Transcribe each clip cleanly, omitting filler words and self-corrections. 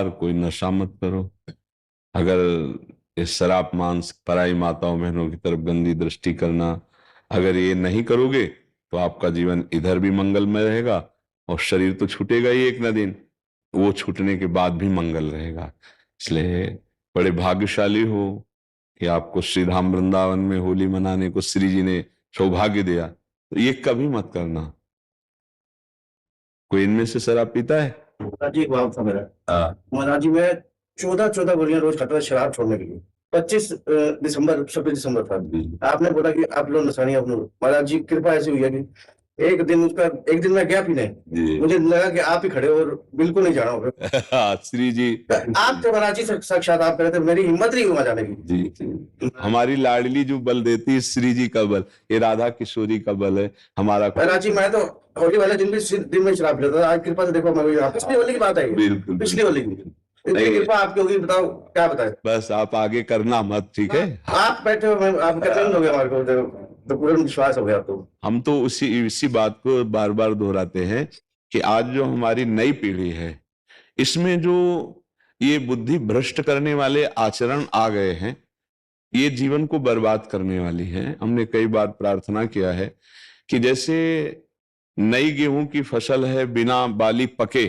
खबरदार कोई नशा मत करो। अगर ये शराब मांस पराई माताओं बहनों की तरफ गंदी दृष्टि करना, अगर ये नहीं करोगे तो आपका जीवन इधर भी मंगलमय रहेगा और शरीर तो छूटेगा ही एक न दिन, वो छूटने के बाद भी मंगल रहेगा। इसलिए बड़े भाग्यशाली हो कि आपको श्री धाम वृंदावन में होली मनाने को श्री जी ने सौभाग्य दिया। तो ये कभी मत करना। कोई इनमें से शराब पीता है? जी था मेरा। महाराज जी मैं 14 गोलियां रोज खाता था शराब छोड़ने के लिए। 25 दिसंबर 26 दिसंबर था। आपने बोला कि आप लोग नशानी आप लोग, महाराज जी कृपा ऐसी हुई है कि एक दिन मैं गया पीने, मुझे लगा कि आप ही खड़े हो और बिल्कुल नहीं जाना होगा। श्री जी आप थे महाराज जी, साक्षात आप कह रहे थे, मेरी हिम्मत नहीं हुआ जाने की। जी हमारी लाडली जो बल देती है श्री जी का बल, ये राधा किशोरी का बल है हमारा। महाराज जी मैं तो होली वाले दिन में शराब पीता था, आज कृपा से देखो मैं पिछली होली की बात है, बिल्कुल पिछली होली की। इतनी कृपा आपकी होगी, बताओ क्या बताए। बस आप आगे करना मत, ठीक है? आप बैठे हो, आप कहते हो हमारे को तो पूर्ण विश्वास हो गया। तो हम तो इसी बात को बार बार दोहराते हैं कि आज जो हमारी नई पीढ़ी है, इसमें जो ये बुद्धि भ्रष्ट करने वाले आचरण आ गए हैं, ये जीवन को बर्बाद करने वाली है। हमने कई बार प्रार्थना किया है कि जैसे नई गेहूं की फसल है, बिना बाली पके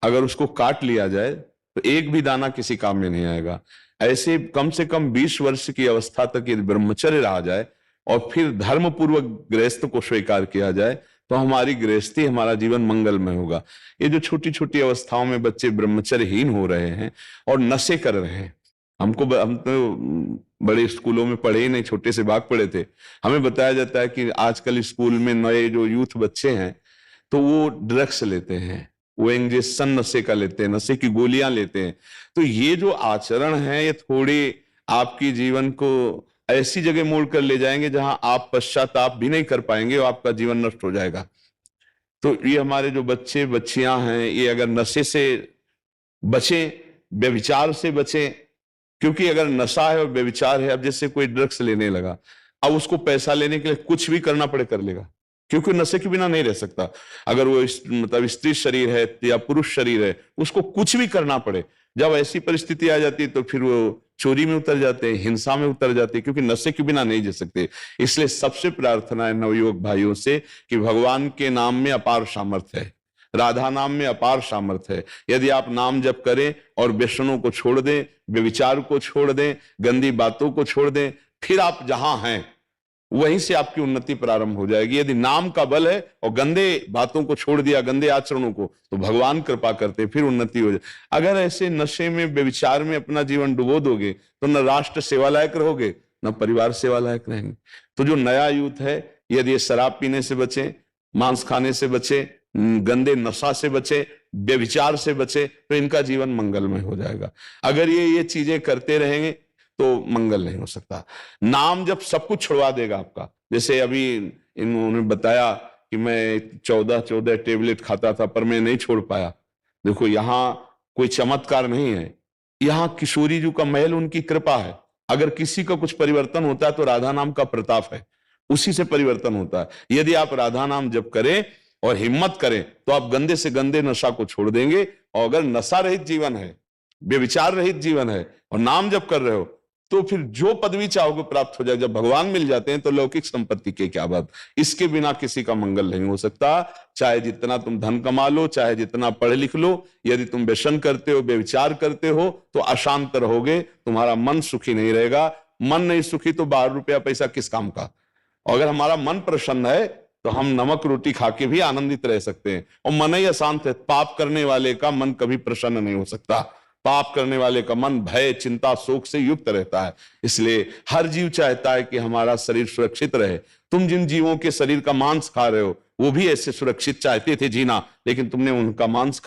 अगर उसको काट लिया जाए तो एक भी दाना किसी काम में नहीं आएगा। ऐसे कम से कम 20 वर्ष की अवस्था तक यदि ब्रह्मचर्य रहा जाए और फिर धर्म पूर्वक गृहस्थ को स्वीकार किया जाए तो हमारी गृहस्थी, हमारा जीवन मंगलमय होगा। ये जो छोटी छोटी अवस्थाओं में बच्चे ब्रह्मचर्यहीन हो रहे हैं और नशे कर रहे हैं, हम तो बड़े स्कूलों में पढ़े ही नहीं, छोटे से भाग पढ़े थे। हमें बताया जाता है कि आजकल स्कूल में नए जो यूथ बच्चे हैं तो वो ड्रग्स लेते हैं, वो इंजेक्शन नशे का लेते हैं, नशे की गोलियां लेते हैं। तो ये जो आचरण है ये थोड़ी आपकी जीवन को ऐसी जगह मोड़ कर ले जाएंगे जहां आप पश्चाताप भी नहीं कर पाएंगे और आपका जीवन नष्ट हो जाएगा। तो ये हमारे जो बच्चे बच्चियां हैं, ये अगर नशे से बचें, व्यभिचार से बचें, क्योंकि अगर नशा है और व्यभिचार है, अब जैसे कोई ड्रग्स लेने लगा, अब उसको पैसा लेने के लिए कुछ भी करना पड़े कर लेगा, क्योंकि नशे के बिना नहीं रह सकता। अगर वो मतलब स्त्री शरीर है या पुरुष शरीर है, उसको कुछ भी करना पड़े। जब ऐसी परिस्थिति आ जाती है तो फिर वो चोरी में उतर जाते हैं, हिंसा में उतर जाते हैं, क्योंकि नशे के बिना नहीं जी सकते। इसलिए सबसे प्रार्थना है नवयुवक भाइयों से कि भगवान के नाम में अपार सामर्थ्य है, राधा नाम में अपार सामर्थ्य है। यदि आप नाम जप करें और व्यसनों को छोड़ दें, व्यभिचार को छोड़ दें, गंदी बातों को छोड़ दें, फिर आप जहां हैं वहीं से आपकी उन्नति प्रारंभ हो जाएगी। यदि नाम का बल है और गंदे बातों को छोड़ दिया, गंदे आचरणों को, तो भगवान कृपा करते फिर उन्नति हो जाए। अगर ऐसे नशे में, व्यभिचार में अपना जीवन डुबो दोगे तो न राष्ट्र सेवा लायक रहोगे, न परिवार सेवा लायक रहेंगे। तो जो नया यूथ है, यदि ये शराब पीने से बचे, मांस खाने से बचे, गंदे नशा से बचे, व्यभिचार से बचे, तो इनका जीवन मंगलमय हो जाएगा। अगर ये चीजें करते रहेंगे तो मंगल नहीं हो सकता। नाम जब सब कुछ छुड़वा देगा आपका, जैसे अभी इन्होंने बताया कि मैं 14 टेबलेट खाता था पर मैं नहीं छोड़ पाया। देखो यहाँ कोई चमत्कार नहीं है, यहाँ किशोरी जी का महल, उनकी कृपा है। अगर किसी का कुछ परिवर्तन होता है तो राधा नाम का प्रताप है, उसी से परिवर्तन होता है। यदि आप राधा नाम जप करें और हिम्मत करें तो आप गंदे से गंदे नशा को छोड़ देंगे। और अगर नशा रहित जीवन है, व्यभिचार रहित जीवन है और नाम जप कर रहे हो, तो फिर जो पदवी चाहोगे प्राप्त हो जाए। जब भगवान मिल जाते हैं तो लौकिक संपत्ति की क्या बात। इसके बिना किसी का मंगल नहीं हो सकता। चाहे जितना तुम धन कमा लो, चाहे जितना पढ़ लिख लो, यदि तुम व्यसन करते हो, व्यभिचार करते हो, तो अशांत रहोगे, तुम्हारा मन सुखी नहीं रहेगा। मन नहीं सुखी तो 12 रुपया पैसा किस काम का। और अगर हमारा मन प्रसन्न है तो हम नमक रोटी खा के भी आनंदित रह सकते हैं। और मन ही अशांत है, पाप करने वाले का मन कभी प्रसन्न नहीं हो सकता। पाप करने वाले का मन भय, चिंता, शोक से युक्त रहता है। इसलिए हर जीव चाहता है कि हमारा शरीर सुरक्षित रहे। तुम जिन जीवों के शरीर का मांस खा रहे हो वो भी ऐसे सुरक्षित चाहते थे जीना, लेकिन तुमने उनका मांस खा